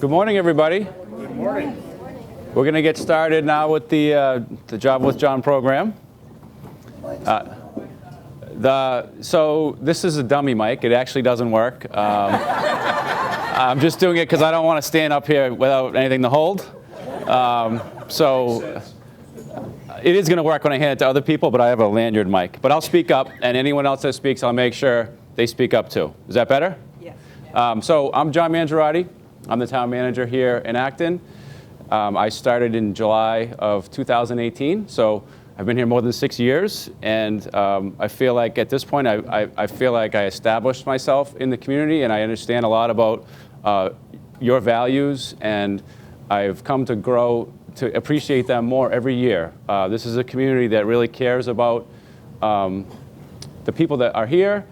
Good morning, everybody. Good morning. We're going to get started now with the Job with John program. So this is a dummy mic. It actually doesn't work. I'm just doing it because I don't want to stand up here without anything to hold. So it is going to work when I hand it to other people, but I have a lanyard mic. But I'll speak up, and anyone else that speaks, I'll make sure they speak up too. Is that better? Yes. So I'm John Mangiarotti. I'm the town manager here in Acton. I started in July of 2018, so I've been here more than 6 years, and I feel like at this point I feel like I established myself in the community, and I understand a lot about your values, and I've come to grow to appreciate them more every year. This is a community that really cares about the people that are here.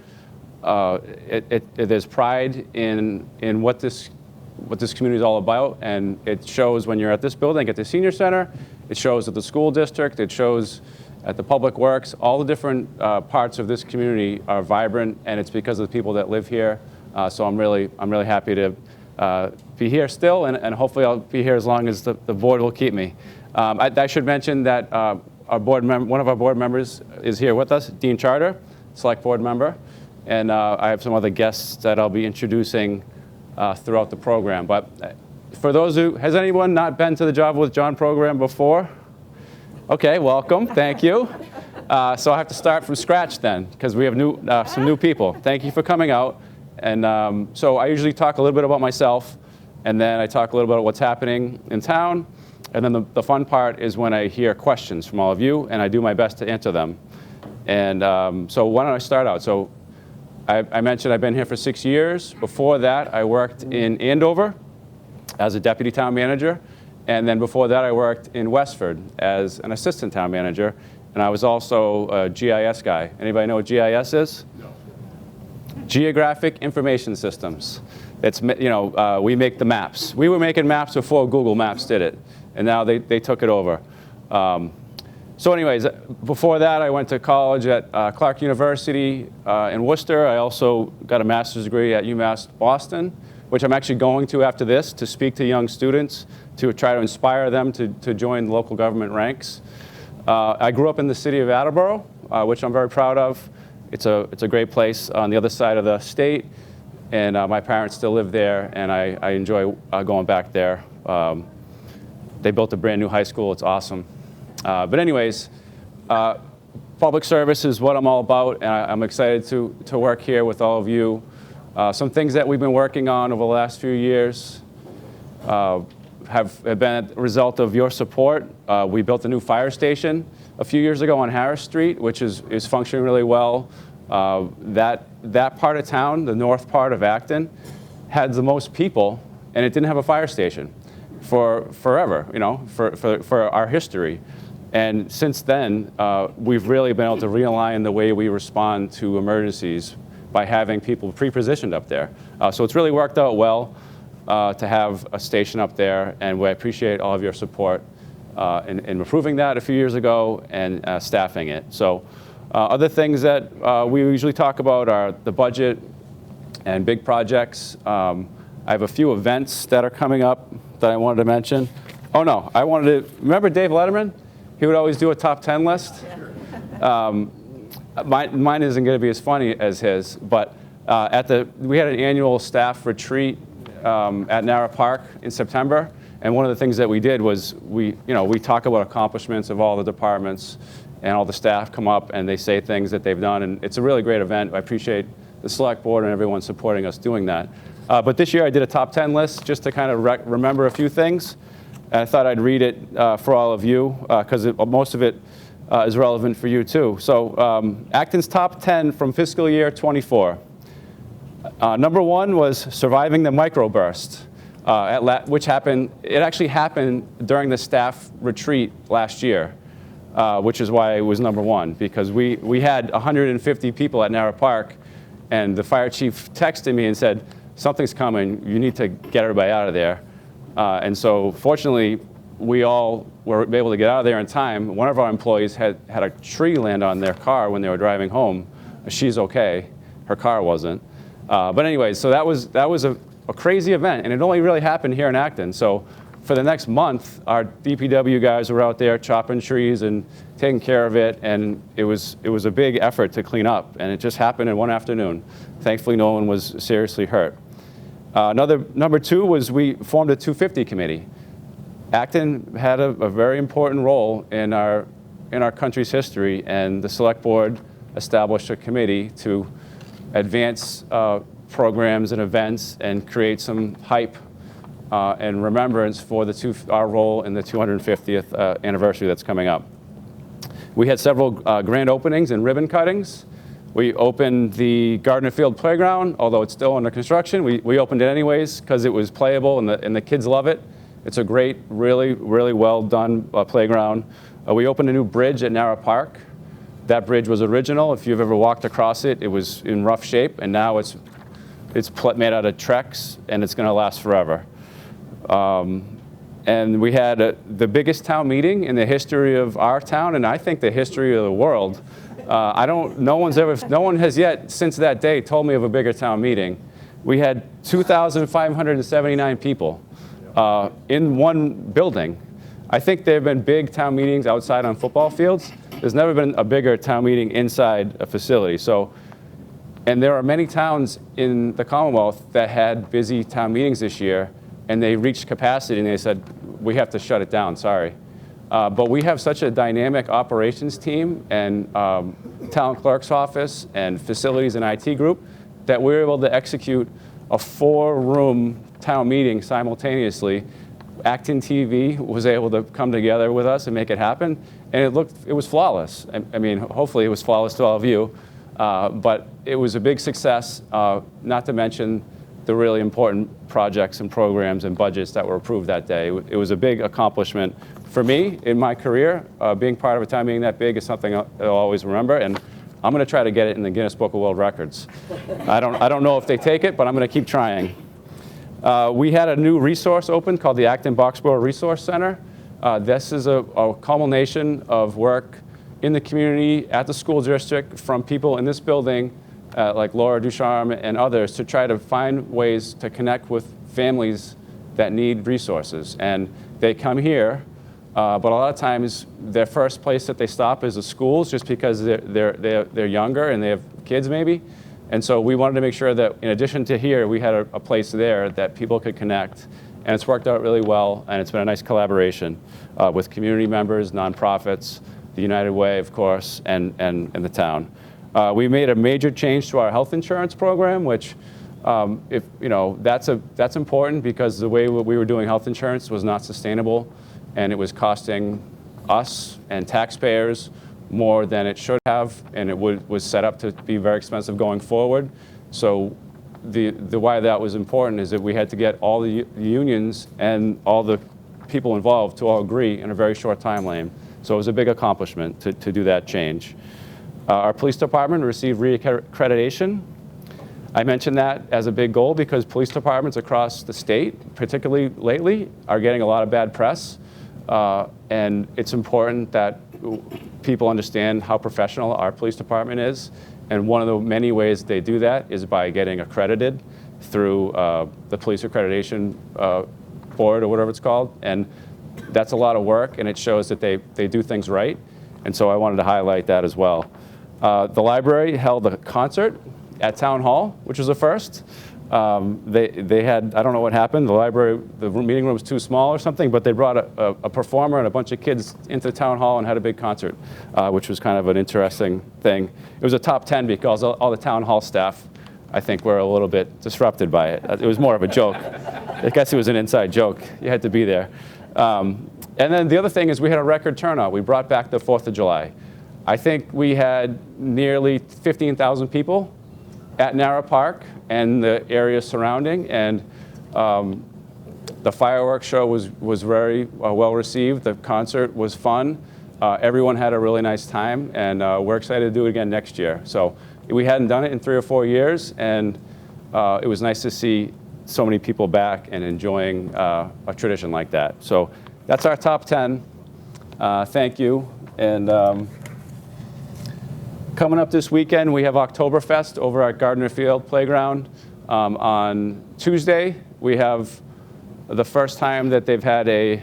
There's pride in what this community is all about, and it shows when you're at this building, at the senior center, it shows at the school district, it shows at the public works. All the different parts of this community are vibrant, and it's because of the people that live here. So I'm really happy to be here still, and hopefully I'll be here as long as the board will keep me. I should mention that one of our board members is here with us, Dean Charter, select board member, and I have some other guests that I'll be introducing throughout the program. But for those has anyone not been to the Job with John program before? Okay, welcome, thank you. So I have to start from scratch then, because we have some new people. Thank you for coming out. And so I usually talk a little bit about myself, and then I talk a little bit about what's happening in town. And then the fun part is when I hear questions from all of you, and I do my best to answer them. And so why don't I start out? So I mentioned I've been here for 6 years. Before that, I worked in Andover as a deputy town manager. And then before that, I worked in Westford as an assistant town manager. And I was also a GIS guy. Anybody know what GIS is? No. Geographic Information Systems. It's, we make the maps. We were making maps before Google Maps did it. And now they took it over. So anyways, before that, I went to college at Clark University in Worcester. I also got a master's degree at UMass Boston, which I'm actually going to after this to speak to young students to try to inspire them to join the local government ranks. I grew up in the city of Attleboro, which I'm very proud of. It's a great place on the other side of the state, and my parents still live there, and I enjoy going back there. They built a brand new high school. It's awesome. But anyways, public service is what I'm all about, and I'm excited to work here with all of you. Some things that we've been working on over the last few years have been a result of your support. We built a new fire station a few years ago on Harris Street, which is functioning really well. That part of town, the north part of Acton, had the most people, and it didn't have a fire station for forever, for our history. And since then, we've really been able to realign the way we respond to emergencies by having people pre-positioned up there. So it's really worked out well to have a station up there, and we appreciate all of your support in approving that a few years ago and staffing it. So other things that we usually talk about are the budget and big projects. I have a few events that are coming up that I wanted to mention. Oh no, remember Dave Letterman? He would always do a top 10 list. Mine isn't going to be as funny as his, but we had an annual staff retreat at Narra Park in September, and one of the things that we did was we talk about accomplishments of all the departments, and all the staff come up and they say things that they've done, and it's a really great event. I appreciate the select board and everyone supporting us doing that. But this year I did a top 10 list just to kind of remember a few things. And I thought I'd read it for all of you because most of it is relevant for you too. So Acton's top 10 from fiscal year 24. Number 1 was surviving the microburst, which actually happened during the staff retreat last year, which is why it was number 1, because we had 150 people at Narra Park, and the fire chief texted me and said, something's coming, you need to get everybody out of there. And so fortunately, we all were able to get out of there in time. One of our employees had a tree land on their car when they were driving home. She's okay, her car wasn't. But anyway, so that was a crazy event, and it only really happened here in Acton. So for the next month, our DPW guys were out there chopping trees and taking care of it, and it was a big effort to clean up, and it just happened in one afternoon. Thankfully, no one was seriously hurt. Number two was we formed a 250 committee. Acton had a very important role in our country's history, and the select board established a committee to advance programs and events and create some hype and remembrance for our role in the 250th anniversary that's coming up. We had several grand openings and ribbon cuttings. We opened the Gardner Field Playground, although it's still under construction. We opened it anyways because it was playable and the kids love it. It's a great, really, really well done playground. We opened a new bridge at Narrow Park. That bridge was original. If you've ever walked across it, it was in rough shape, and now it's made out of Trex, and it's going to last forever. And we had the biggest town meeting in the history of our town, and I think the history of the world. No one has yet since that day told me of a bigger town meeting. We had 2,579 people in one building. I think there have been big town meetings outside on football fields. There's never been a bigger town meeting inside a facility. And there are many towns in the Commonwealth that had busy town meetings this year, and they reached capacity and they said, we have to shut it down, sorry. But we have such a dynamic operations team and town clerk's office and facilities and IT group that we were able to execute a 4-room town meeting simultaneously. ActonTV was able to come together with us and make it happen, and it was flawless. I mean, hopefully it was flawless to all of you, but it was a big success, not to mention the really important projects and programs and budgets that were approved that day. It was a big accomplishment for me in my career. Being part of a town meeting that big is something I'll always remember, and I'm going to try to get it in the Guinness Book of World Records. I don't know if they take it, but I'm going to keep trying. We had a new resource open called the Acton Boxborough Resource Center. This is a culmination of work in the community, at the school district, from people in this building, like Laura Ducharme and others, to try to find ways to connect with families that need resources. And they come here, but a lot of times their first place that they stop is the schools, just because they're younger and they have kids maybe. And so we wanted to make sure that in addition to here, we had a place there that people could connect. And it's worked out really well, and it's been a nice collaboration with community members, nonprofits, the United Way, of course, and the town. We made a major change to our health insurance program, which that's important because the way we were doing health insurance was not sustainable, and it was costing us and taxpayers more than it should have, and it was set up to be very expensive going forward. So the why that was important is that we had to get all the unions and all the people involved to all agree in a very short timeline. So it was a big accomplishment to do that change. Our police department received reaccreditation. I mentioned that as a big goal because police departments across the state, particularly lately, are getting a lot of bad press. And it's important that people understand how professional our police department is. And one of the many ways they do that is by getting accredited through the Police Accreditation Board or whatever it's called. And that's a lot of work, and it shows that they do things right. And so I wanted to highlight that as well. The library held a concert at Town Hall, which was a first. They had, I don't know what happened, the meeting room was too small or something, but they brought a performer and a bunch of kids into Town Hall and had a big concert, which was kind of an interesting thing. It was a top 10 because all the Town Hall staff, I think, were a little bit disrupted by it. It was more of a joke. I guess it was an inside joke. You had to be there. And then the other thing is we had a record turnout. We brought back the 4th of July. I think we had nearly 15,000 people at Narrow Park and the area surrounding, and the fireworks show was very well received. The concert was fun. Everyone had a really nice time, and we're excited to do it again next year. So we hadn't done it in 3 or 4 years, and it was nice to see so many people back and enjoying a tradition like that. So that's our top 10. Thank you. And coming up this weekend, we have Oktoberfest over at Gardner Field Playground. On Tuesday, we have the first time that they've had a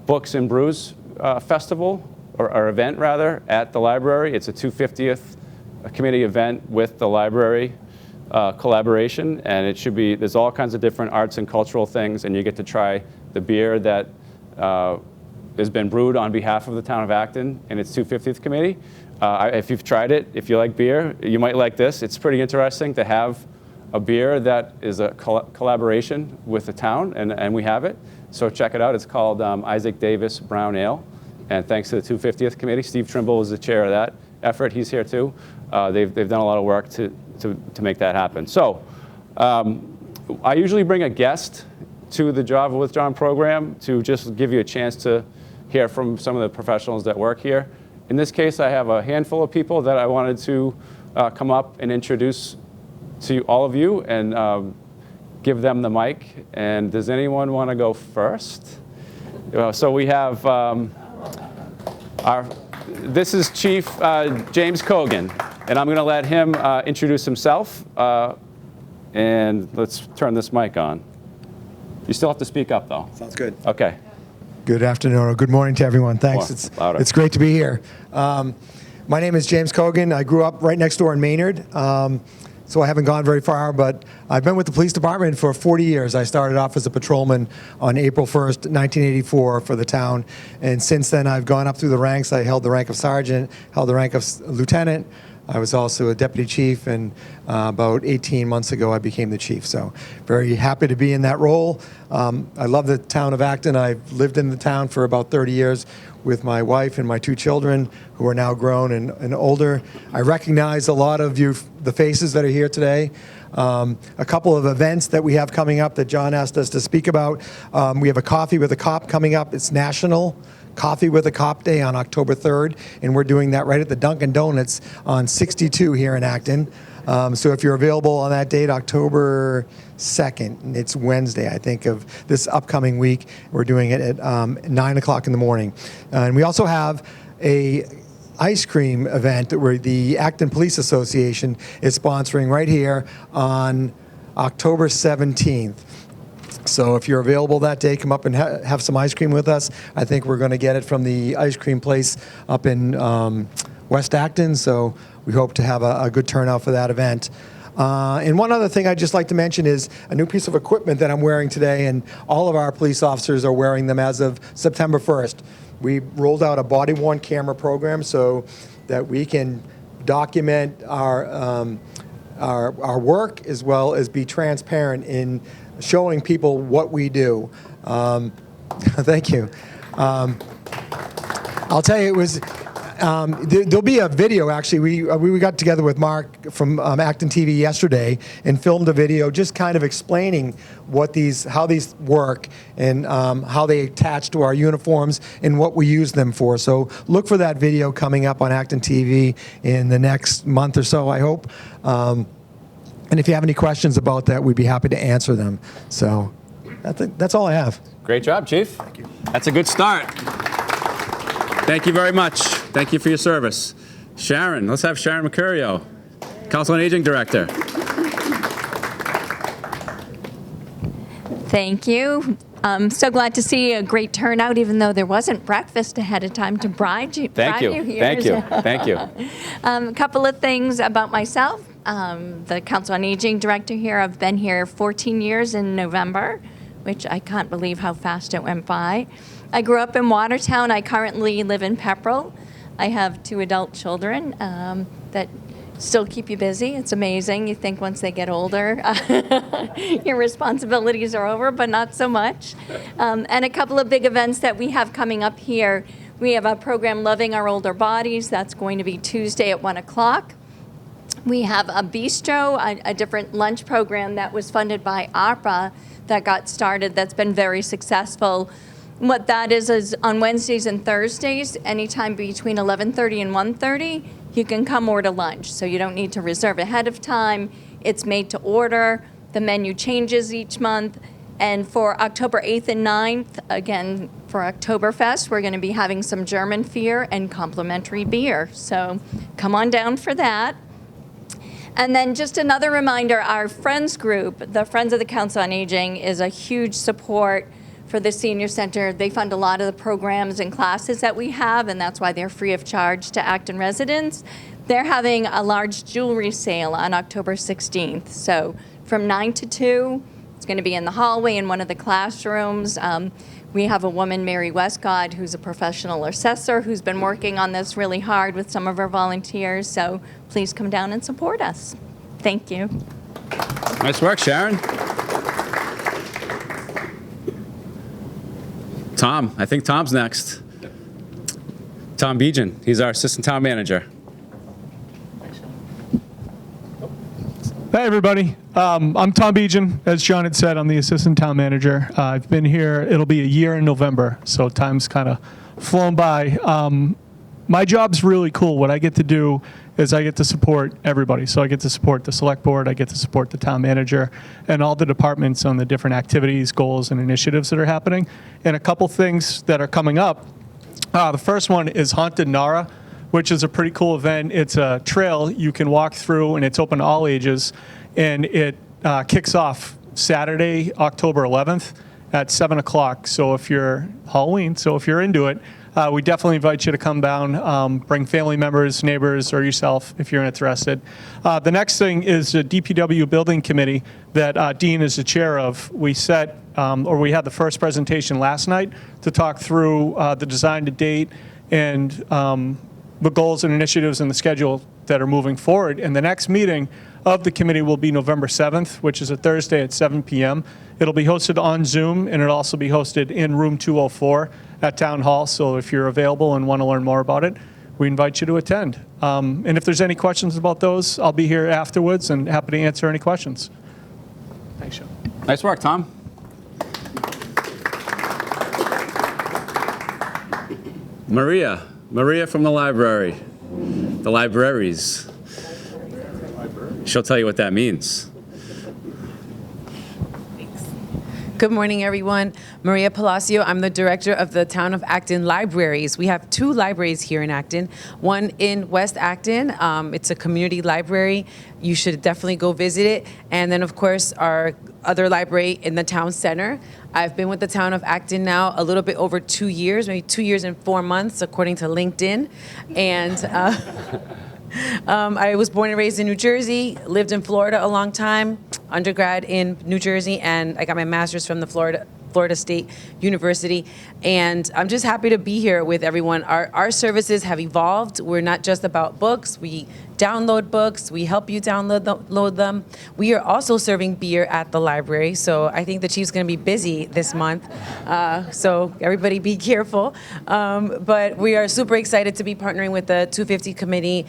Books and Brews festival, or event rather, at the library. It's a 250th committee event with the library collaboration, and it should be, there's all kinds of different arts and cultural things, and you get to try the beer that has been brewed on behalf of the town of Acton and its 250th committee. If you've tried it, if you like beer, you might like this. It's pretty interesting to have a beer that is a collaboration with the town, and we have it. So check it out. It's called Isaac Davis Brown Ale. And thanks to the 250th committee, Steve Trimble is the chair of that effort. He's here too. They've done a lot of work to make that happen. So I usually bring a guest to the Java with John program to just give you a chance to hear from some of the professionals that work here. In this case, I have a handful of people that I wanted to come up and introduce to all of you and give them the mic. And does anyone want to go first? So we have this is Chief James Cogan, and I'm going to let him introduce himself. And let's turn this mic on. You still have to speak up, though. Sounds good. Okay. Good afternoon or good morning to everyone. Thanks. It's great to be here. My name is James Cogan. I grew up right next door in Maynard, so I haven't gone very far, but I've been with the police department for 40 years. I started off as a patrolman on April 1st, 1984 for the town, and since then I've gone up through the ranks. I held the rank of sergeant, held the rank of lieutenant. I was also a deputy chief, and about 18 months ago I became the chief. So very happy to be in that role. I love the town of Acton. I've lived in the town for about 30 years with my wife and my 2 children who are now grown and older. I recognize a lot of you, the faces that are here today. A couple of events that we have coming up that John asked us to speak about. We have a Coffee with a Cop coming up. It's National Coffee with a Cop Day on October 3rd, and we're doing that right at the Dunkin' Donuts on 62 here in Acton. So if you're available on that date, October 2nd, it's Wednesday, I think, of this upcoming week, we're doing it at 9 o'clock in the morning. And we also have a ice cream event where the Acton Police Association is sponsoring right here on October 17th. So if you're available that day, come up and have some ice cream with us. I think we're going to get it from the ice cream place up in West Acton, so we hope to have a good turnout for that event. And one other thing I'd just like to mention is a new piece of equipment that I'm wearing today, and all of our police officers are wearing them as of September 1st. We rolled out a body-worn camera program so that we can document our work as well as be transparent in showing people what we do. Thank you. I'll tell you, it was, there'll be a video, actually. We got together with Mark from ActonTV yesterday and filmed a video just kind of explaining how these work and how they attach to our uniforms and what we use them for. So look for that video coming up on ActonTV in the next month or so, I hope. And if you have any questions about that, we'd be happy to answer them. So that's all I have. Great job, Chief. Thank you. That's a good start. Thank you very much. Thank you for your service. Sharon, let's have Sharon Mercurio, Council on Aging Director. Thank you. I'm so glad to see a great turnout, even though there wasn't breakfast ahead of time to bribe you. Thank you. Here. Thank you. Thank you. A couple of things about myself. The Council on Aging Director here. I've been here 14 years in November, which I can't believe how fast it went by. I grew up in Watertown. I currently live in Pepperell. I have 2 adult children that still keep you busy. It's amazing. You think once they get older, your responsibilities are over, but not so much. And a couple of big events that we have coming up here. We have a program, Loving Our Older Bodies. That's going to be Tuesday at 1 o'clock. We have a bistro, a different lunch program that was funded by ARPA that got started that's been very successful. What that is on Wednesdays and Thursdays, anytime between 11:30 and 1:30, you can come order lunch. So you don't need to reserve ahead of time. It's made to order. The menu changes each month. And for October 8th and 9th, again, for Oktoberfest, we're going to be having some German beer and complimentary beer. So come on down for that. And then just another reminder, our Friends group, the Friends of the Council on Aging, is a huge support for the Senior Center. They fund a lot of the programs and classes that we have, and that's why they're free of charge to Acton residents. They're having a large jewelry sale on October 16th. So from 9 to 2, it's going to be in the hallway in one of the classrooms. We have a woman, Mary Westcott, who's a professional assessor who's been working on this really hard with some of our volunteers. So please come down and support us. Thank you. Nice work, Sharon. Tom, I think Tom's next. Tom Bejan, he's our assistant town manager. Hey, everybody. I'm Tom Bejan. As John had said, I'm the assistant town manager. I've been here, it'll be a year in November, so time's kind of flown by. My job's really cool. What I get to do is I get to support everybody. So I get to support the select board, I get to support the town manager, and all the departments on the different activities, goals, and initiatives that are happening. And a couple things that are coming up. The first one is Haunted Nara, which is a pretty cool event. It's a trail you can walk through, and it's open to all ages. And it kicks off Saturday, October 11th at 7 o'clock. So if you're Halloween, so if you're into it, we definitely invite you to come down, bring family members, neighbors, or yourself if you're interested. The next thing is the DPW Building Committee that Dean is the chair of. We set, or we had the first presentation last night to talk through the design to date and the goals and initiatives and the schedule that are moving forward. And the next meeting of the committee will be November 7th, which is a Thursday at 7 p.m. It'll be hosted on Zoom, and it'll also be hosted in room 204 at Town Hall. So if you're available and want to learn more about it, we invite you to attend. And if there's any questions about those, I'll be here afterwards and happy to answer any questions. Thanks, Sean. Nice work, Tom. Maria from the library, the libraries. She'll tell you what that means. Good morning, everyone. Maria Palacio. I'm the director of the Town of Acton Libraries. We have 2 libraries here in Acton. One in West Acton. It's a community library. You should definitely go visit it. And then, of course, our other library in the town center. I've been with the Town of Acton now a little bit over 2 years, maybe 2 years and 4 months, according to LinkedIn. And I was born and raised in New Jersey, lived in Florida a long time, undergrad in New Jersey, and I got my master's from the Florida State University. And I'm just happy to be here with everyone. Our services have evolved. We're not just about books. We download books. We help you download them. We are also serving beer at the library. So I think the chief's going to be busy this month. So everybody be careful. But we are super excited to be partnering with the 250 Committee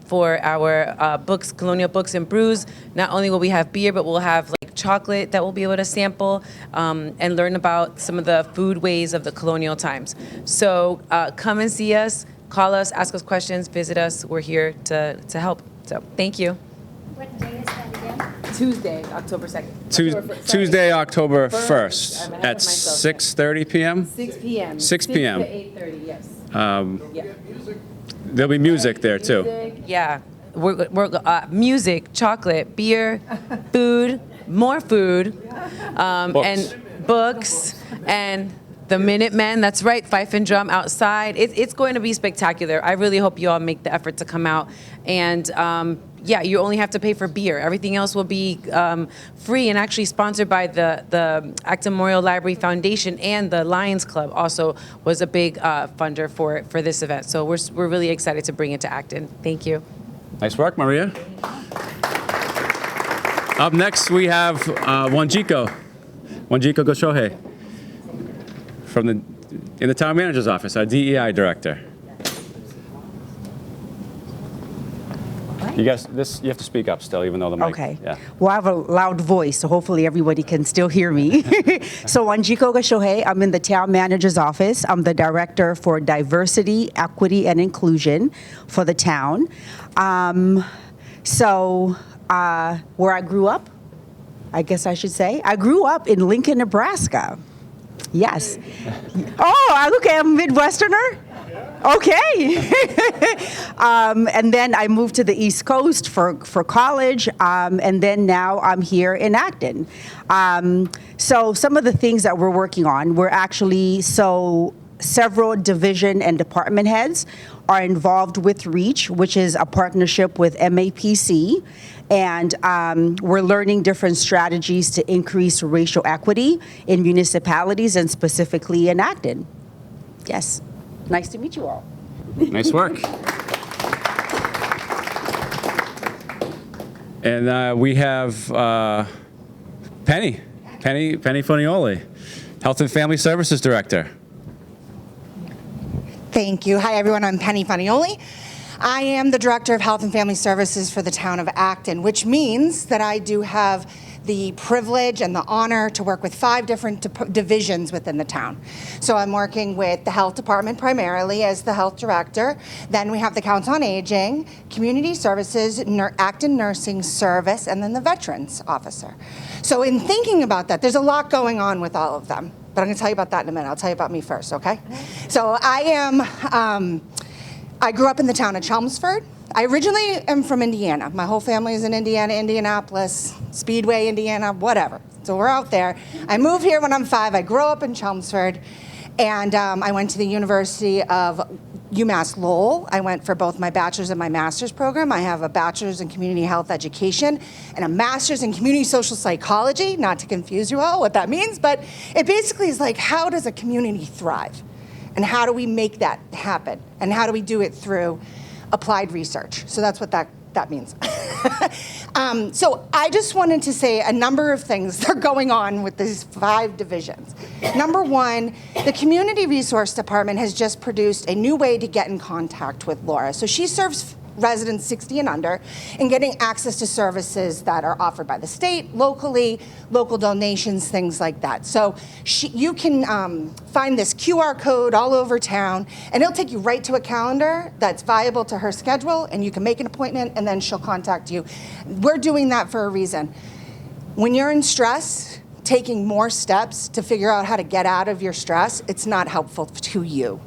for our books, Colonial Books and Brews. Not only will we have beer, but we'll have like chocolate that we'll be able to sample and learn about some of the foodways of the colonial times. So come and see us, call us, ask us questions, visit us. We're here to help. So thank you. What day is that again? Tuesday, October 2nd. Tuesday, October 1st I'm ahead at of myself. 6:30 p.m. 6 p.m. 6 p.m. to 8:30, yes. Um, Yeah. There'll be music there too. Music, yeah. We're music, chocolate, beer, food, more food, and books, and the Minutemen. That's right, fife and drum outside. It's going to be spectacular. I really hope you all make the effort to come out. And yeah, you only have to pay for beer. Everything else will be free and actually sponsored by the Acton Memorial Library Foundation, and the Lions Club also was a big funder for this event. So we're really excited to bring it to Acton. Thank you. Nice work, Maria. Up next, we have Wanjiko Goshohe in the town manager's office, our DEI director. You guys, you have to speak up still, even though the mic. Okay. Yeah. Well, I have a loud voice, so hopefully everybody can still hear me. So Wanjiko Goshohe, I'm in the town manager's office. I'm the director for diversity, equity, and inclusion for the town. Where I grew up, I guess I should say, I grew up in Lincoln, Nebraska. Yes. Oh, look, I'm a Midwesterner. Okay. And then I moved to the East Coast for college, and then now I'm here in Acton. So some of the things that we're working on, several division and department heads are involved with REACH, which is a partnership with MAPC. And we're learning different strategies to increase racial equity in municipalities and specifically in Acton. Yes. Nice to meet you all. Nice work. And we have Penny Funioli, Health and Family Services Director. Thank you. Hi, everyone. I'm Penny Funioli. I am the Director of Health and Family Services for the town of Acton, which means that I do have the privilege and the honor to work with 5 different divisions within the town. So I'm working with the health department primarily as the health director. Then we have the Council on Aging, Community Services, Acton Nursing Service, and then the Veterans Officer. So in thinking about that, there's a lot going on with all of them. But I'm going to tell you about that in a minute. I'll tell you about me first, okay? So I grew up in the town of Chelmsford. I originally am from Indiana. My whole family is in Indiana, Indianapolis, Speedway, Indiana, whatever. So we're out there. I moved here when I'm 5. I grew up in Chelmsford, and I went to the University of UMass Lowell. I went for both my bachelor's and my master's program. I have a bachelor's in community health education and a master's in community social psychology, not to confuse you all what that means, but it basically is like, how does a community thrive? And how do we make that happen? And how do we do it through applied research? So that's what that means. So I just wanted to say a number of things that are going on with these 5 divisions. Number 1, the Community Resource Department has just produced a new way to get in contact with Laura. So she serves residents 60 and under and getting access to services that are offered by the state, locally, local donations, things like that. So you can find this QR code all over town, and it'll take you right to a calendar that's viable to her schedule, and you can make an appointment, and then she'll contact you. We're doing that for a reason. When you're in stress, taking more steps to figure out how to get out of your stress, it's not helpful to you.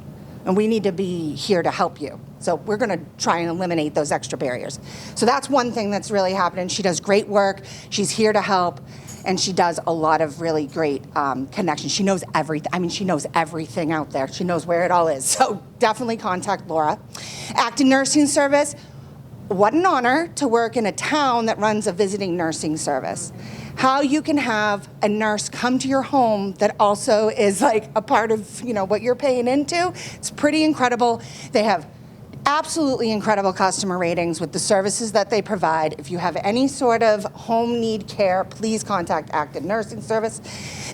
And we need to be here to help you. So we're going to try and eliminate those extra barriers. So that's one thing that's really happening. She does great work. She's here to help. And she does a lot of really great connections. She knows everything. I mean, she knows everything out there. She knows where it all is. So definitely contact Laura. Acton Nursing Service. What an honor to work in a town that runs a visiting nursing service. How you can have a nurse come to your home that also is like a part of, what you're paying into. It's pretty incredible. They have absolutely incredible customer ratings with the services that they provide. If you have any sort of home need care, please contact Acton Nursing Service.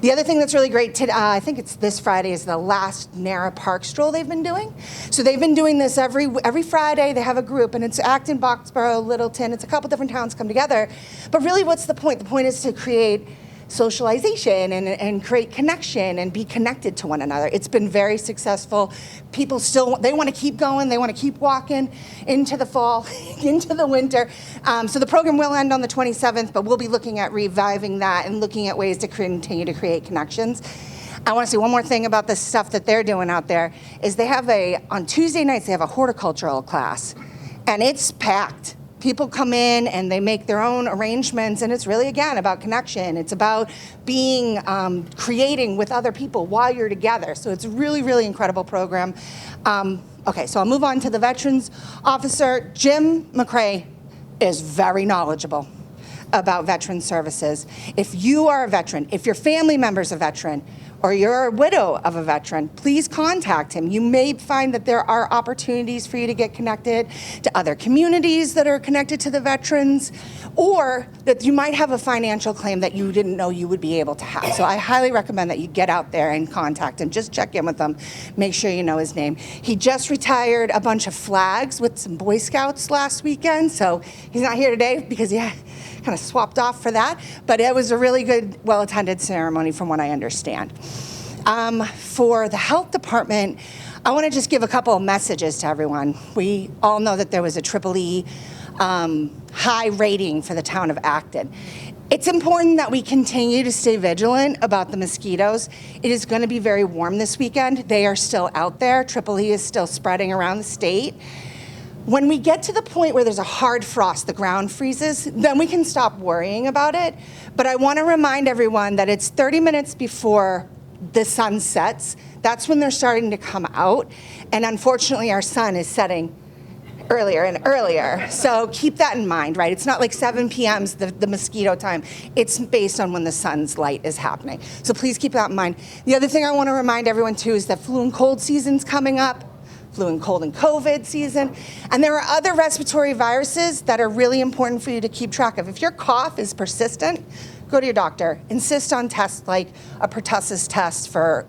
The other thing that's really great, I think it's this Friday, is the last NARA Park Stroll they've been doing. So they've been doing this every Friday. They have a group, and it's Acton, Boxborough, Littleton. It's a couple different towns come together. But really, what's the point? The point is to create socialization and create connection and be connected to one another. It's been very successful. People they want to keep going. They want to keep walking into the fall, into the winter. So the program will end on the 27th, but we'll be looking at reviving that and looking at ways to continue to create connections. I want to say one more thing about the stuff that they're doing out there is they have on Tuesday nights, they have a horticultural class, and it's packed. People come in and they make their own arrangements, and it's really, again, about connection. It's about creating with other people while you're together. So it's a really, really incredible program. Okay, so I'll move on to the Veterans Officer. Jim McCrae is very knowledgeable about veteran services. If you are a veteran, if your family member's a veteran, or you're a widow of a veteran, please contact him. You may find that there are opportunities for you to get connected to other communities that are connected to the veterans, or that you might have a financial claim that you didn't know you would be able to have. So I highly recommend that you get out there and contact him. Just check in with him. Make sure you know his name. He just retired a bunch of flags with some Boy Scouts last weekend, so he's not here today because he kind of swapped off for that, but it was a really good, well-attended ceremony from what I understand. For the health department, I want to just give a couple of messages to everyone. We all know that there was a EEE high rating for the town of Acton. It's important that we continue to stay vigilant about the mosquitoes. It is going to be very warm this weekend. They are still out there. Triple E is still spreading around the state. When we get to the point where there's a hard frost, the ground freezes, then we can stop worrying about it. But I want to remind everyone that it's 30 minutes before the sun sets. That's when they're starting to come out. And unfortunately, our sun is setting earlier and earlier. So keep that in mind, right? It's not like 7 p.m.'s the mosquito time. It's based on when the sun's light is happening. So please keep that in mind. The other thing I want to remind everyone too is that flu and cold season's coming up. Flu and cold and COVID season. And there are other respiratory viruses that are really important for you to keep track of. If your cough is persistent, go to your doctor. Insist on tests like a pertussis test for,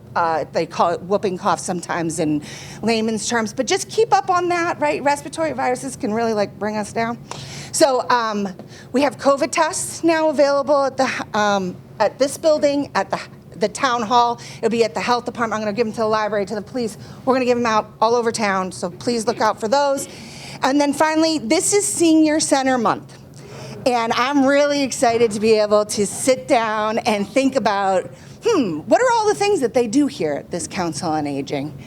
they call it whooping cough sometimes in layman's terms, but just keep up on that, right? Respiratory viruses can really like bring us down. So we have COVID tests now available at this building, at the town hall. It'll be at the health department. I'm gonna give them to the library, to the police. We're gonna give them out all over town, so please look out for those. And then finally, this is Senior Center Month. And I'm really excited to be able to sit down and think about, what are all the things that they do here at this Council on Aging?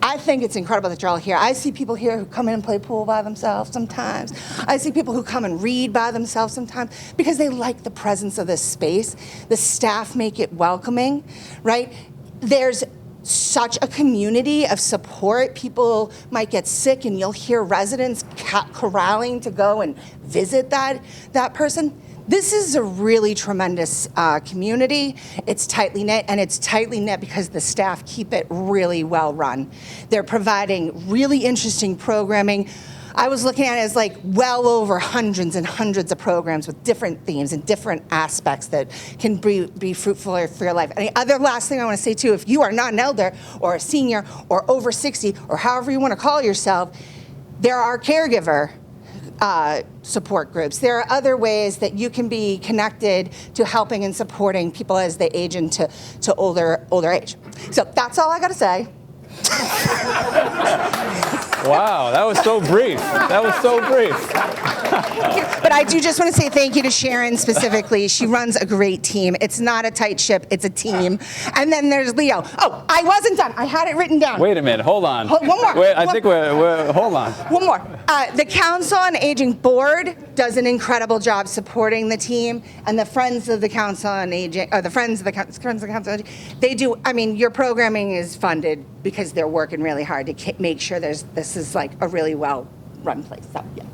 I think it's incredible that you're all here. I see people here who come in and play pool by themselves sometimes. I see people who come and read by themselves sometimes because they like the presence of this space. The staff make it welcoming, right? There's such a community of support. People might get sick and you'll hear residents corralling to go and visit that person. This is a really tremendous community. It's tightly knit, and it's tightly knit because the staff keep it really well run. They're providing really interesting programming. I was looking at it as like well over hundreds and hundreds of programs with different themes and different aspects that can be fruitful for your life. And the other last thing I want to say too, if you are not an elder or a senior or over 60 or however you want to call yourself, there are caregiver support groups. There are other ways that you can be connected to helping and supporting people as they age into older age. So that's all I got to say. Wow, that was so brief. That was so brief. But I do just want to say thank you to Sharon specifically. She runs a great team. It's not a tight ship, it's a team. And then there's Leo. Oh, I wasn't done. I had it written down. Wait a minute, hold on. One more. Wait, I think we're hold on. One more. The Council on Aging Board does an incredible job supporting the team, and the Friends of the Council on Aging, or the Friends of the Council on Aging, they do, I mean, your programming is funded because they're working really hard to make sure this is like a really well-run place. So, yeah.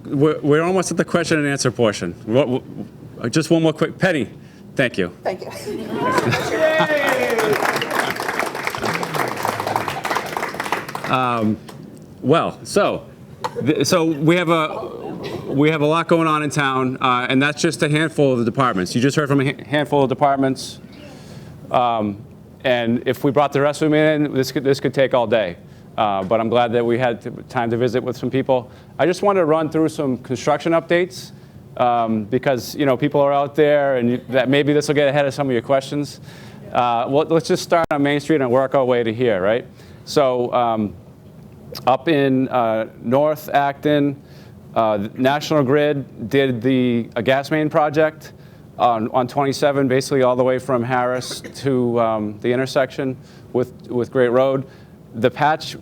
We're almost at the question and answer portion. Just one more quick. Penny, thank you. Thank you. Well, so we have a lot going on in town, and that's just a handful of the departments. You just heard from a handful of departments, and if we brought the rest of them in, this could take all day. But I'm glad that we had time to visit with some people. I just wanted to run through some construction updates because people are out there, and that maybe this will get ahead of some of your questions. Well, let's just start on Main Street and work our way to here, right? So up in North Acton, National Grid did a gas main project on 27, basically all the way from Harris to the intersection with Great Road. The patch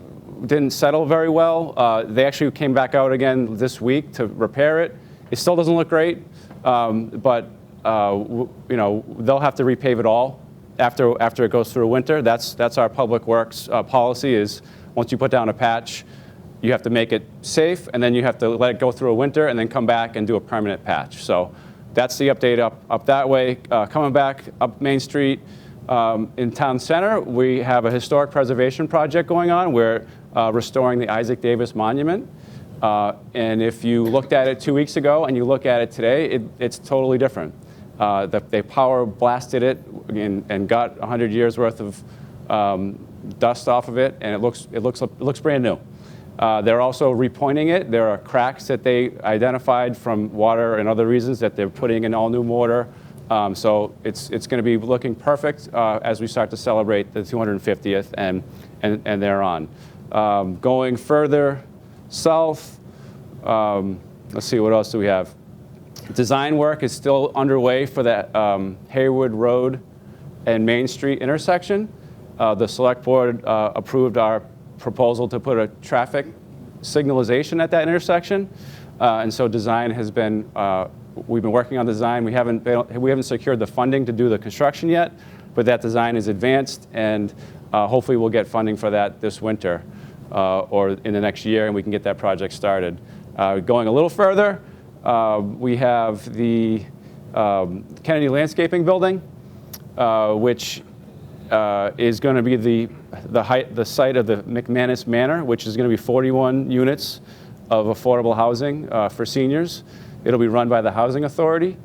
didn't settle very well. They actually came back out again this week to repair it. It still doesn't look great, but they'll have to repave it all after it goes through winter. That's our public works policy is once you put down a patch, you have to make it safe, and then you have to let it go through a winter and then come back and do a permanent patch. So that's the update up that way. Coming back up Main Street, in Town Center, we have a historic preservation project going on. We're restoring the Isaac Davis Monument. And if you looked at it 2 weeks ago and you look at it today, it's totally different. They power blasted it and got 100 years worth of dust off of it, and it looks brand new. They're also repointing it. There are cracks that they identified from water and other reasons that they're putting in all new mortar. So it's going to be looking perfect as we start to celebrate the 250th and thereon. Going further south, let's see, what else do we have? Design work is still underway for that Haywood Road and Main Street intersection. The select board approved our proposal to put a traffic signalization at that intersection. And so design has been, we've been working on design. We haven't secured the funding to do the construction yet, but that design is advanced, and hopefully we'll get funding for that this winter or in the next year, and we can get that project started. Going a little further, we have the Kennedy Landscaping Building, which is going to be the site of the McManus Manor, which is going to be 41 units of affordable housing for seniors. It'll be run by the Housing Authority,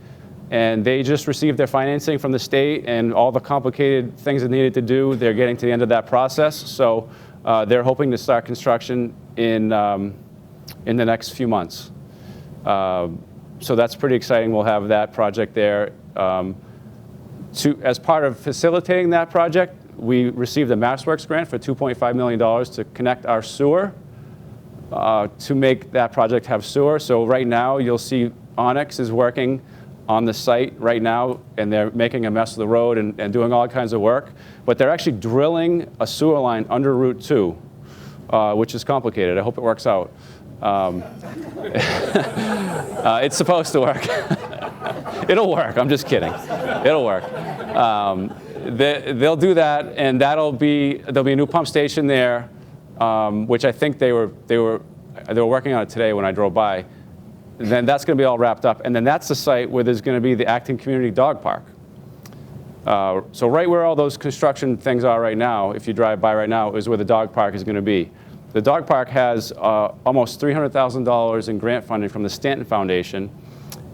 and they just received their financing from the state, and all the complicated things that needed to do, they're getting to the end of that process. So they're hoping to start construction in the next few months. So that's pretty exciting. We'll have that project there. As part of facilitating that project, we received a MassWorks grant for $2.5 million to connect our sewer to make that project have sewer. So right now, you'll see Onyx is working on the site right now, and they're making a mess of the road and doing all kinds of work. But they're actually drilling a sewer line under Route 2, which is complicated. I hope it works out. It's supposed to work. It'll work. I'm just kidding. It'll work. They'll do that, and there'll be a new pump station there, which I think they were working on it today when I drove by. Then that's going to be all wrapped up, and then that's the site where there's going to be the Acton Community Dog Park. So right where all those construction things are right now, if you drive by right now, is where the dog park is going to be. The dog park has almost $300,000 in grant funding from the Stanton Foundation,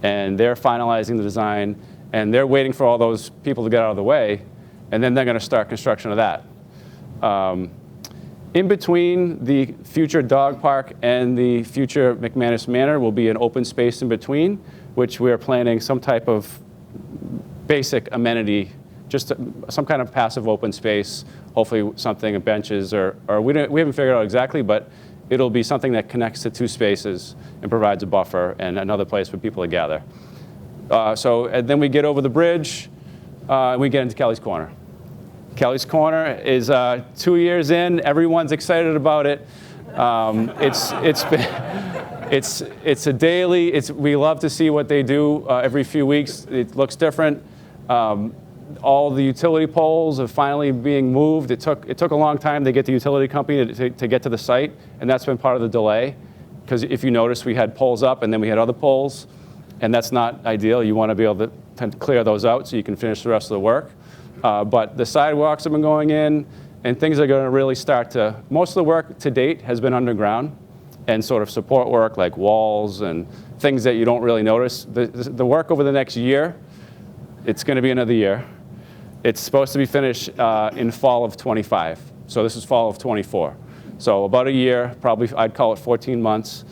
and they're finalizing the design, and they're waiting for all those people to get out of the way, and then they're going to start construction of that. In between the future dog park and the future McManus Manor will be an open space in between, which we're planning some type of basic amenity, just some kind of passive open space, hopefully something, benches, or we haven't figured out exactly, but it'll be something that connects to two spaces and provides a buffer and another place for people to gather. And then we get over the bridge, and we get into Kelly's Corner. Kelly's Corner is 2 years in. Everyone's excited about it. It's a daily. We love to see what they do every few weeks. It looks different. All the utility poles are finally being moved. It took a long time to get the utility company to get to the site, and that's been part of the delay. Because if you notice, we had poles up, and then we had other poles, and that's not ideal. You want to be able to clear those out so you can finish the rest of the work. But the sidewalks have been going in, and things are going to really start to, most of the work to date has been underground, and sort of support work like walls and things that you don't really notice. The work over the next year, it's going to be another year. It's supposed to be finished in fall of 25. So this is fall of 24. So about a year, probably I'd call it 14 months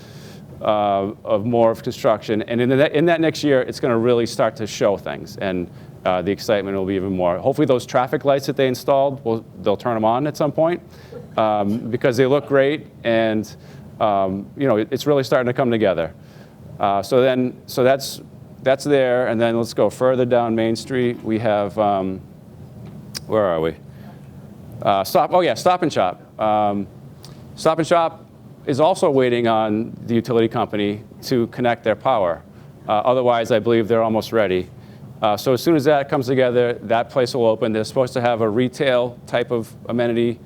of more of construction. And in that next year, it's going to really start to show things. And the excitement will be even more. Hopefully those traffic lights that they installed, they'll turn them on at some point because they look great, and it's really starting to come together. So that's there, and then let's go further down Main Street. We have where are we? Stop and Shop. Stop and Shop is also waiting on the utility company to connect their power. Otherwise, I believe they're almost ready. So as soon as that comes together, that place will open. They're supposed to have a retail type of amenity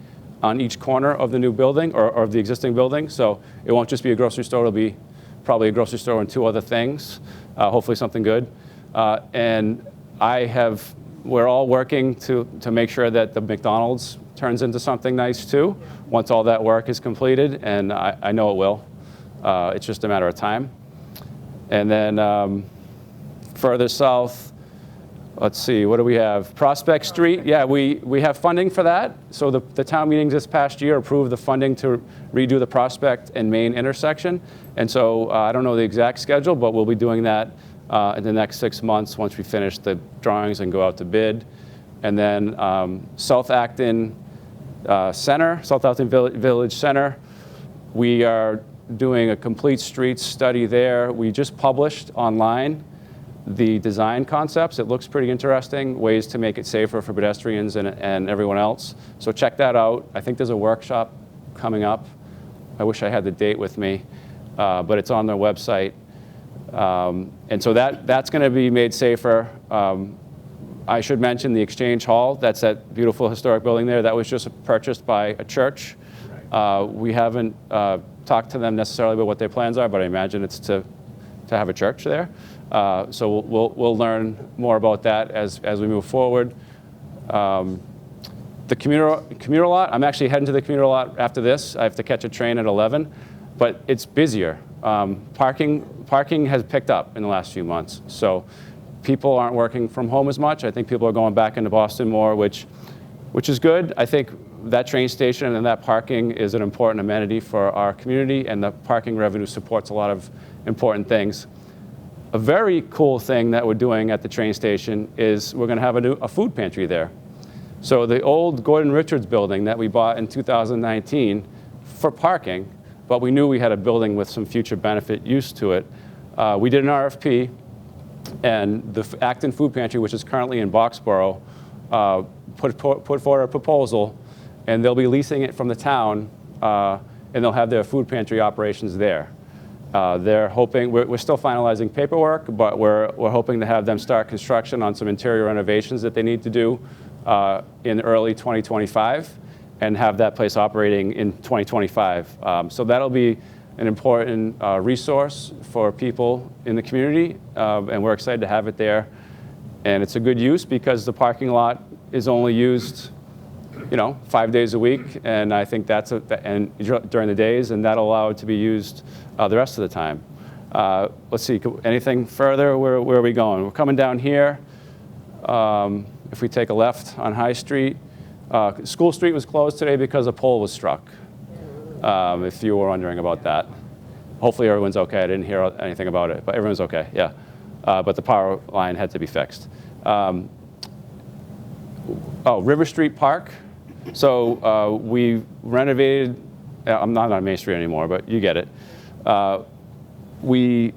on each corner of the new building or of the existing building. So it won't just be a grocery store. It'll be probably a grocery store and two other things, hopefully something good. And we're all working to make sure that the McDonald's turns into something nice too, once all that work is completed, and I know it will. It's just a matter of time. And then further south, let's see, what do we have? Prospect Street, yeah, we have funding for that. So the town meetings this past year approved the funding to redo the Prospect and Main intersection. And so I don't know the exact schedule, but we'll be doing that in the next 6 months once we finish the drawings and go out to bid. And then South Acton Center, South Acton Village Center, we are doing a complete streets study there. We just published online the design concepts. It looks pretty interesting, ways to make it safer for pedestrians and everyone else. So check that out. I think there's a workshop coming up. I wish I had the date with me, but it's on their website. And so that's going to be made safer. I should mention the Exchange Hall. That's that beautiful historic building there. That was just purchased by a church. We haven't talked to them necessarily about what their plans are, but I imagine it's to have a church there. So we'll learn more about that as we move forward. The commuter lot, I'm actually heading to the commuter lot after this. I have to catch a train at 11, but it's busier. Parking has picked up in the last few months. So people aren't working from home as much. I think people are going back into Boston more, which is good. I think that train station and that parking is an important amenity for our community, and the parking revenue supports a lot of important things. A very cool thing that we're doing at the train station is we're going to have a food pantry there. So the old Gordon Richards building that we bought in 2019 for parking, but we knew we had a building with some future benefit use to it. We did an RFP, and the Acton Food Pantry, which is currently in Boxborough, put forward a proposal, and they'll be leasing it from the town, and they'll have their food pantry operations there. They're hoping, we're still finalizing paperwork, but we're hoping to have them start construction on some interior renovations that they need to do in early 2025, and have that place operating in 2025. So that'll be an important resource for people in the community, and we're excited to have it there. And it's a good use because the parking lot is only used 5 days a week, and I think and during the days, and that'll allow it to be used the rest of the time. Let's see, anything further? Where are we going? We're coming down here. If we take a left on High Street, School Street was closed today because a pole was struck, if you were wondering about that. Hopefully everyone's okay. I didn't hear anything about it, but everyone's okay, yeah. But the power line had to be fixed. River Street Park. So we renovated, I'm not on Main Street anymore, but you get it. We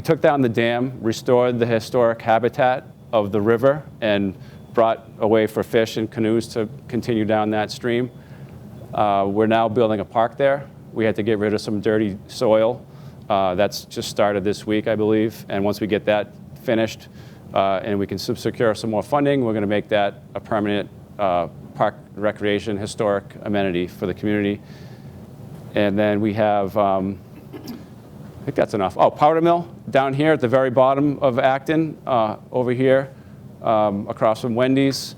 took down the dam, restored the historic habitat of the river, and brought a way for fish and canoes to continue down that stream. We're now building a park there. We had to get rid of some dirty soil. That's just started this week, I believe. And once we get that finished and we can secure some more funding, we're going to make that a permanent park recreation historic amenity for the community. And then we have, I think that's enough. Powder Mill down here at the very bottom of Acton, over here, across from Wendy's,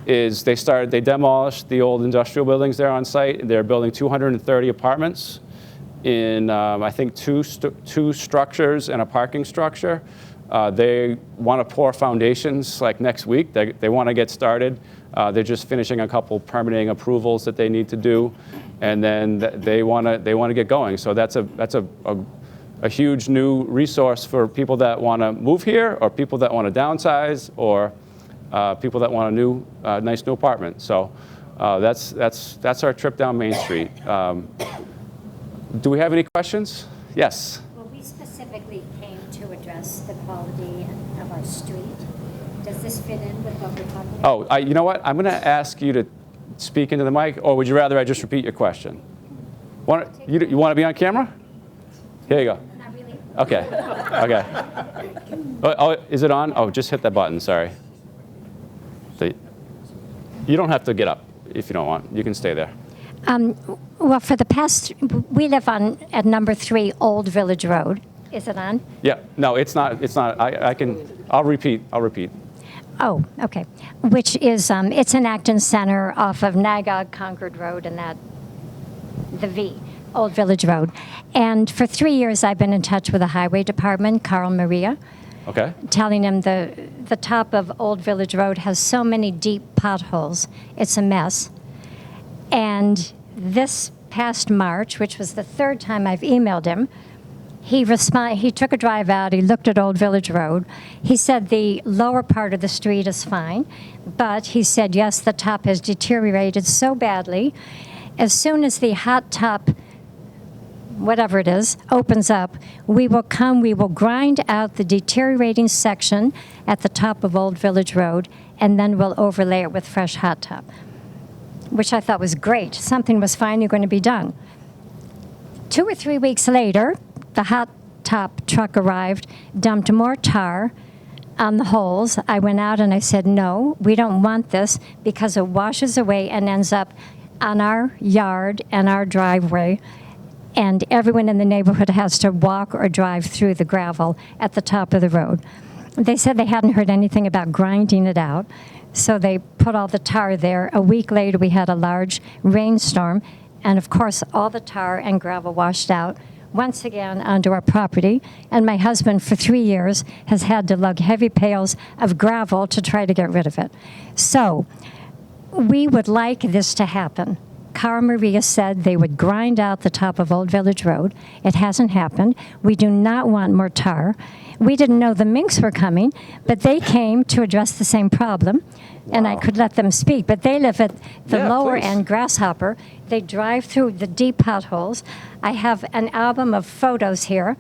they demolished the old industrial buildings there on site. They're building 230 apartments in, I think, two structures and a parking structure. They want to pour foundations like next week. They want to get started. They're just finishing a couple permitting approvals that they need to do, and then they want to get going. So that's a huge new resource for people that want to move here, or people that want to downsize, or people that want a nice new apartment. So that's our trip down Main Street. Do we have any questions? Yes. Well, we specifically came to address the quality of our street. Does this fit in with what we're talking about? You know what? I'm going to ask you to speak into the mic, or would you rather I just repeat your question? You want to be on camera? Here you go. Not really. Okay. Okay. Is it on? Just hit that button. Sorry. You don't have to get up if you don't want. You can stay there. Well, for the past, we live at number 3 Old Village Road. Is it on? Yeah. No, it's not. It's not. I'll repeat. Oh, okay. Which is, it's in Acton Center off of Nagog Concord Road and the V, Old Village Road. And for 3 years, I've been in touch with the Highway Department, Carl Maria. Okay. Telling them the top of Old Village Road has so many deep potholes. It's a mess. And this past March, which was the 3rd time I've emailed him, he took a drive out, he looked at Old Village Road. He said the lower part of the street is fine, but he said, yes, the top has deteriorated so badly. As soon as the hot top whatever it is, opens up, we will grind out the deteriorating section at the top of Old Village Road, and then we'll overlay it with fresh hot top, which I thought was great. Something was finally going to be done. 2 or 3 weeks later, the hot top truck arrived, dumped more tar on the holes. I went out and I said, no, we don't want this, because it washes away and ends up on our yard and our driveway, and everyone in the neighborhood has to walk or drive through the gravel at the top of the road. They said they hadn't heard anything about grinding it out, so they put all the tar there. A week later, we had a large rainstorm, and of course, all the tar and gravel washed out once again onto our property, and my husband for 3 years has had to lug heavy pails of gravel to try to get rid of it. So we would like this to happen. Cara Maria said they would grind out the top of Old Village Road. It hasn't happened. We do not want more tar. We didn't know the minks were coming, but they came to address the same problem, and I could let them speak. But they live at the lower end, Grasshopper. They drive through the deep potholes. I have an album of photos here.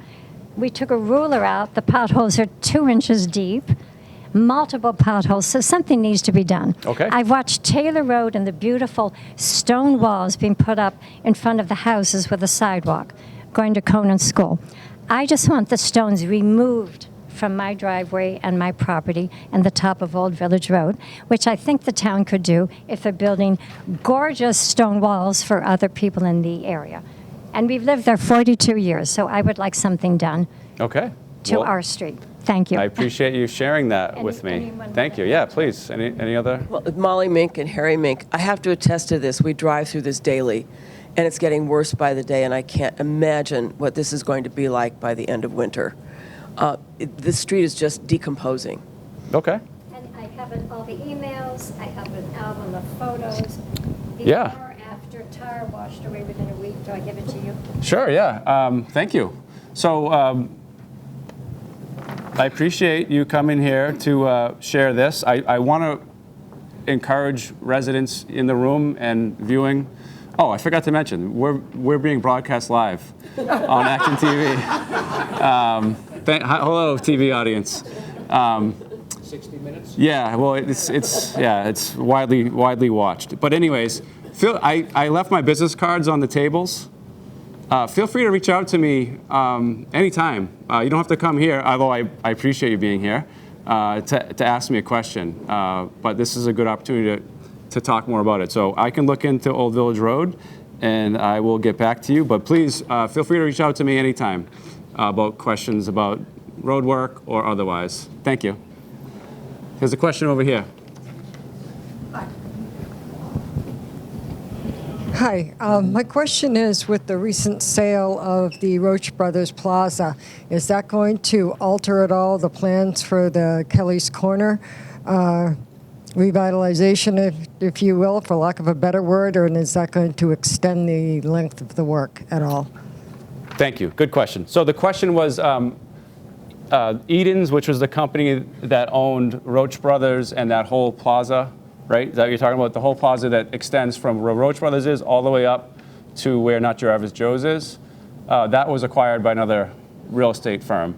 We took a ruler out. The potholes are 2 inches deep, multiple potholes, so something needs to be done. Okay. I've watched Taylor Road and the beautiful stone walls being put up in front of the houses with a sidewalk going to Conan School. I just want the stones removed from my driveway and my property and the top of Old Village Road, which I think the town could do if they're building gorgeous stone walls for other people in the area. And we've lived there 42 years, so I would like something done Okay. to Well, our street. Thank you. I appreciate you sharing that with me. anyone Thank you. Yeah, please. Any other? Well, Molly Mink and Harry Mink, I have to attest to this. We drive through this daily, and it's getting worse by the day, and I can't imagine what this is going to be like by the end of winter. This street is just decomposing. Okay. And I have all the emails, I have an album of photos. Yeah. Before, after, tar washed away within a week. Do I give it to you? Sure, yeah. Thank you. So I appreciate you coming here to share this. I want to encourage residents in the room and viewing. Oh, I forgot to mention, we're being broadcast live on ActonTV. Hello, TV audience. 60 minutes? Yeah, well, it's widely watched. But anyways, I left my business cards on the tables. Feel free to reach out to me anytime. You don't have to come here, although I appreciate you being here, to ask me a question. But this is a good opportunity to talk more about it. So I can look into Old Village Road, and I will get back to you. But please feel free to reach out to me anytime about questions about road work or otherwise. Thank you. There's a question over here. Hi, my question is, with the recent sale of the Roach Brothers Plaza, is that going to alter at all the plans for the Kelly's Corner revitalization, if you will, for lack of a better word, or is that going to extend the length of the work at all? Thank you. Good question. So the question was Eden's, which was the company that owned Roach Brothers and that whole plaza, right? Is that what you're talking about? The whole plaza that extends from where Roach Brothers is all the way up to where Not Your Average Joe's is. That was acquired by another real estate firm.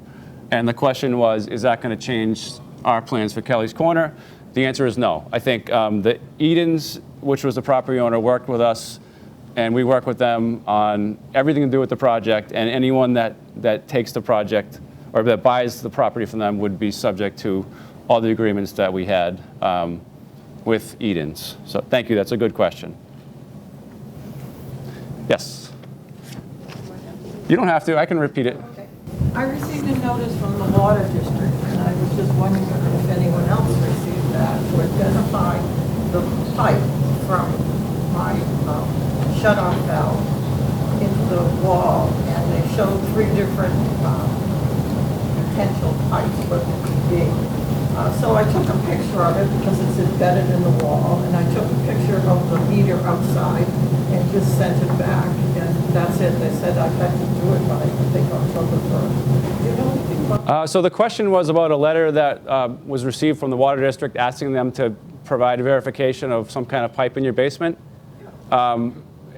And the question was, is that going to change our plans for Kelly's Corner? The answer is no. I think the Eden's, which was the property owner, worked with us, and we work with them on everything to do with the project, and anyone that takes the project or that buys the property from them would be subject to all the agreements that we had with Eden's. So thank you, that's a good question. Yes? You don't have to, I can repeat it. Okay. I received a notice from the Water District, and I was just wondering if anyone else received that, to identify the pipe from my shut-off valve into the wall, and they showed 3 different potential pipes, what it could be. So I took a picture of it because it's embedded in the wall, and I took a picture of the meter outside and just sent it back, and that's it. They said I had to do it by, I think, October 1st. Do you know anything about So the question was about a letter that was received from the Water District asking them to provide a verification of some kind of pipe in your basement.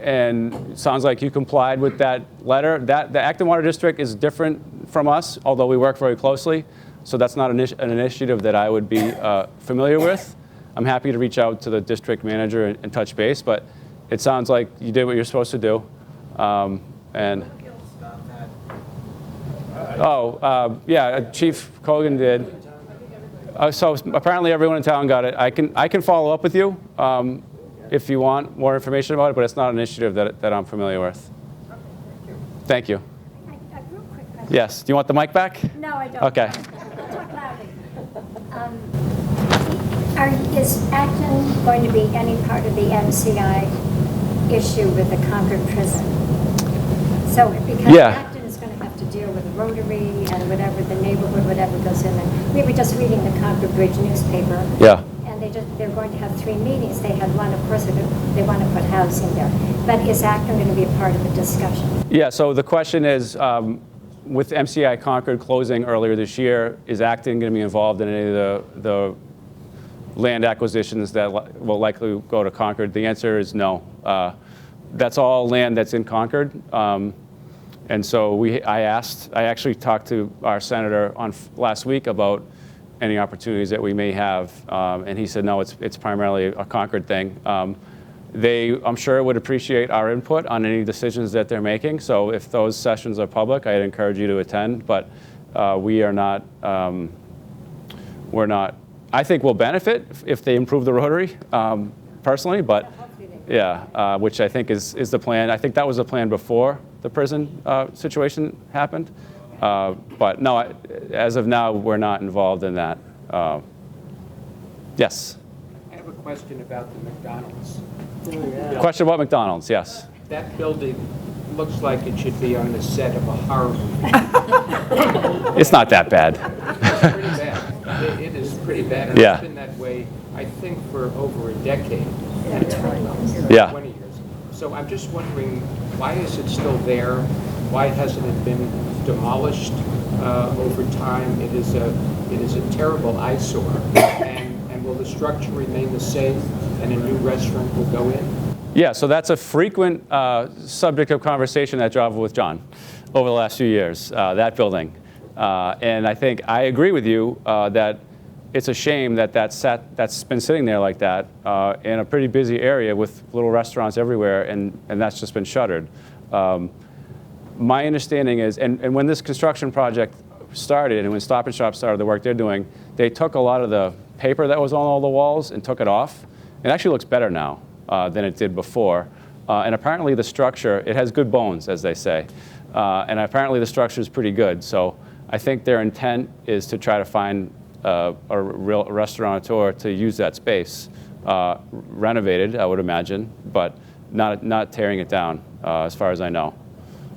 and it sounds like you complied with that letter. The Acton Water District is different from us, although we work very closely. So that's not an initiative that I would be familiar with. I'm happy to reach out to the district manager and touch base, but it sounds like you did what you're supposed to do. Yeah, Chief Cogan did. So apparently everyone in town got it. I can follow up with you if you want more information about it, but it's not an initiative that I'm familiar with. Thank you. A real quick question. Yes. Do you want the mic back? No, I don't. Okay. Talk loudly. Is Acton going to be any part of the MCI issue with the Concord prison? So because Yeah. Acton is going to have to deal with Rotary and whatever the neighborhood, whatever goes in there. We were just reading the Concord Bridge newspaper. Yeah. And they're going to have 3 meetings. They had one, of course, they want to put housing there. But is Acton going to be a part of the discussion? Yeah, so the question is, with MCI Concord closing earlier this year, is Acton going to be involved in any of the land acquisitions that will likely go to Concord? The answer is no. That's all land that's in Concord. And so I actually talked to our senator last week about any opportunities that we may have, and he said, no, it's primarily a Concord thing. I'm sure, would appreciate our input on any decisions that they're making. So if those sessions are public, I'd encourage you to attend. But we're not. I think we'll benefit if they improve the Rotary, personally. But yeah, which I think is the plan. I think that was the plan before the prison situation happened. But no, as of now, we're not involved in that. Yes. I have a question about the McDonald's. Question about McDonald's, yes. That building looks like it should be on the set of a horror movie. It's not that bad. It's pretty bad. It is pretty bad. And Yeah. It's been that way, I think, for over a decade. Yeah. 20 years. So I'm just wondering, why is it still there? Why hasn't it been demolished over time? It is a terrible eyesore. And will the structure remain the same and a new restaurant will go in? Yeah, so that's a frequent subject of conversation at Java with John over the last few years, that building. And I think I agree with you that it's a shame that that's been sitting there like that in a pretty busy area with little restaurants everywhere, and that's just been shuttered. My understanding is, and when this construction project started and when Stop and Shop started the work they're doing, they took a lot of the paper that was on all the walls and took it off. It actually looks better now than it did before. And apparently the structure, it has good bones, as they say. And apparently the structure is pretty good. So I think their intent is to try to find a real restaurateur to use that space, renovated, I would imagine, but not tearing it down, as far as I know.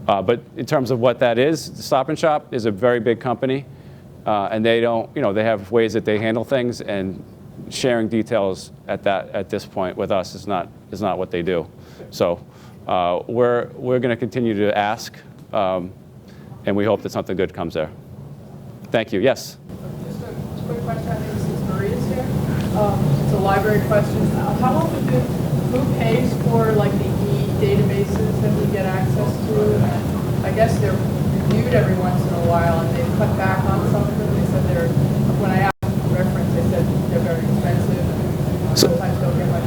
But in terms of what that is, Stop and Shop is a very big company, and they don't, they have ways that they handle things, and sharing details at this point with us is not what they do. So we're going to continue to ask, and we hope that something good comes there. Thank you. Yes. Just a quick question. I think this is Maria's here. It's a library question. How often who pays for like the e-databases that we get access to? And I guess they're reviewed every once in a while, and they've cut back on some of them. They said when I asked them for reference, they said they're very expensive and sometimes don't get much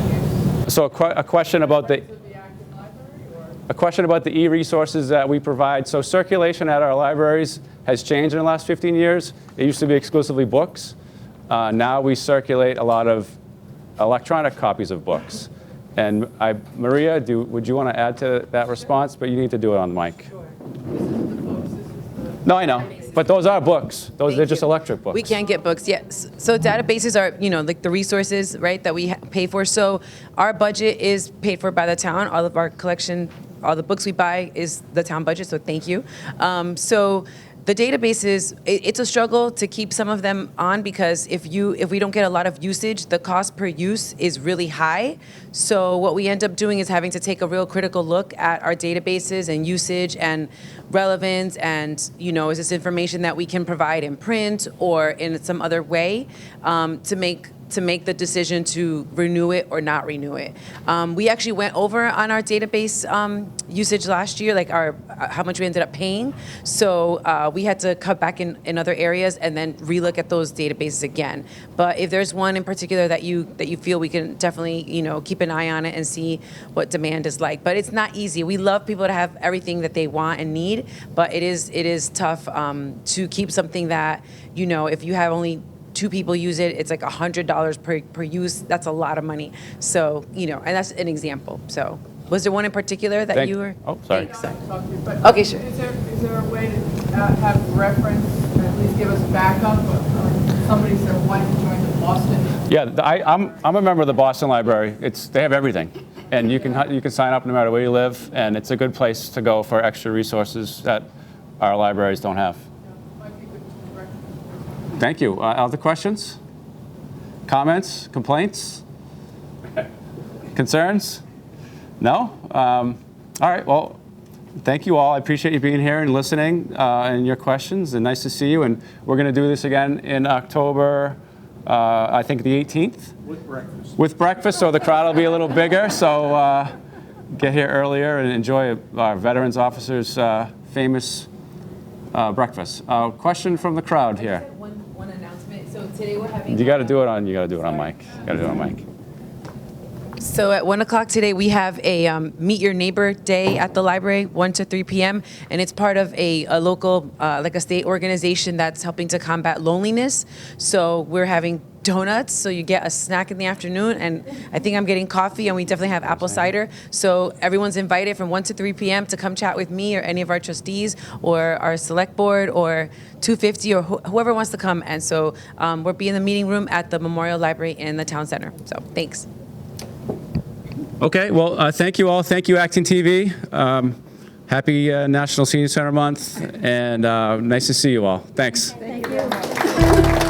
use. So a question about the e-resources that we provide. So circulation at our libraries has changed in the last 15 years. It used to be exclusively books. Now we circulate a lot of electronic copies of books. And Maria, would you want to add to that response? But you need to do it on the mic. Sure. This is the books. This is the No, I know. But those are books. They're just electric books. We can't get books yet. So databases are, like the resources, right, that we pay for. So our budget is paid for by the town. All of our collection, all the books we buy is the town budget. So thank you. So the databases, it's a struggle to keep some of them on because if we don't get a lot of usage, the cost per use is really high. So what we end up doing is having to take a real critical look at our databases and usage and relevance and, is this information that we can provide in print or in some other way to make to make the decision to renew it or not renew it. We actually went over on our database usage last year, like how much we ended up paying. So we had to cut back in other areas and then relook at those databases again. But if there's one in particular that you feel, we can definitely keep an eye on it and see what demand is like. But it's not easy. We love people to have everything that they want and need, but it is tough to keep something that if you have only 2 people use it, it's like $100 per use. That's a lot of money. So, and that's an example. So, was there one in particular that you were? Oh, sorry. Okay, sure. Is there a way to have reference, or at least give us backup of somebody said wanting to join the Boston? Yeah, I'm a member of the Boston Library. They have everything, and you can sign up no matter where you live, and it's a good place to go for extra resources that our libraries don't have. Thank you. Other questions? Comments? Complaints? Concerns? No? All right, well, thank you all. I appreciate you being here and listening and your questions, and nice to see you. And we're going to do this again in October, I think the 18th? With breakfast. With breakfast, so the crowd will be a little bigger. So get here earlier and enjoy our Veterans Officers' famous breakfast. Question from the crowd here. One announcement. So today we're having. You got to do it on mic. You got to do it on mic. So at 1 o'clock today, we have a Meet Your Neighbor Day at the library, 1 to 3 p.m. And it's part of a local, like a state organization that's helping to combat loneliness. So we're having donuts, so you get a snack in the afternoon, and I think I'm getting coffee, and we definitely have apple cider. So everyone's invited from 1 to 3 p.m. to come chat with me or any of our trustees or our select board or 250 or whoever wants to come. And so we'll be in the meeting room at the Memorial Library in the town center. So thanks. Okay, well, thank you all. Thank you, ActonTV. Happy National Senior Center Month, and nice to see you all. Thanks. Thank you.